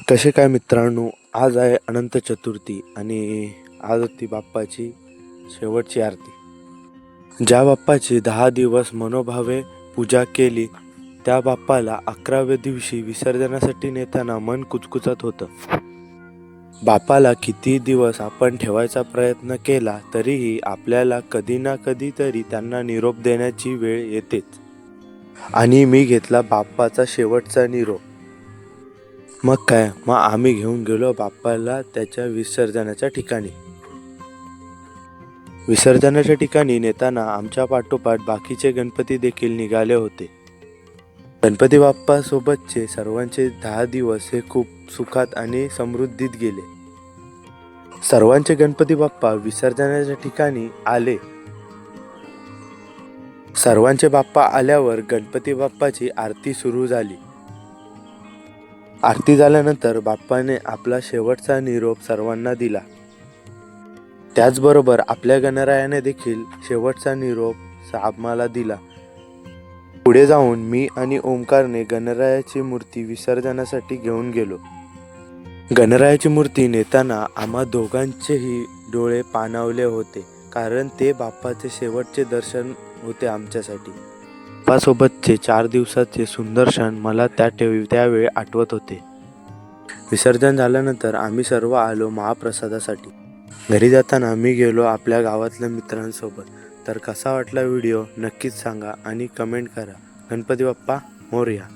कसे काय मित्रांनो, आज आहे अनंत चतुर्थी आणि आज होती बाप्पाची शेवटची आरती. ज्या बाप्पाची 10 दिवस मनोभावे पूजा केली, त्या बाप्पाला 11व्या दिवशी विसर्जनासाठी नेताना मन कुचकुचत होतं. बाप्पाला किती दिवस आपण ठेवायचा प्रयत्न केला तरीही आपल्याला कधी ना कधीतरी त्यांना निरोप देण्याची वेळ येतेच. आणि मी घेतला बाप्पाचा शेवटचा निरोप. मग आम्ही घेऊन गेलो बाप्पाला त्याच्या विसर्जनाच्या ठिकाणी. विसर्जनाच्या ठिकाणी नेताना आमच्या पाठोपाठ बाकीचे गणपती देखील निघाले होते. गणपती बाप्पा सोबतचे सर्वांचे 10 दिवस हे खूप सुखात आणि समृद्धीत गेले. सर्वांचे गणपती बाप्पा विसर्जनाच्या ठिकाणी आले. सर्वांचे बाप्पा आल्यावर गणपती बाप्पाची आरती सुरू झाली. आरती झाल्यानंतर बाप्पाने आपला शेवटचा निरोप सर्वांना दिला. त्याचबरोबर आपल्या गणरायाने देखील शेवटचा निरोप आम्हाला दिला. पुढे जाऊन मी आणि ओमकारने गणरायाची मूर्ती विसर्जनासाठी घेऊन गेलो. गणरायाची मूर्ती नेताना आम्हा दोघांचेही डोळे पाणावले होते, कारण ते बाप्पाचे शेवटचे दर्शन होते आमच्यासाठी. बाप्पासोबतचे 4 दिवसाचे सुंदर क्षण मला त्यावेळी आठवत होते. विसर्जन झाल्यानंतर आम्ही सर्व आलो महाप्रसादासाठी. घरी जाताना मी गेलो आपल्या गावातल्या मित्रांसोबत. तर कसा वाटला व्हिडिओ नक्कीच सांगा आणि कमेंट करा. गणपती बाप्पा मोरया.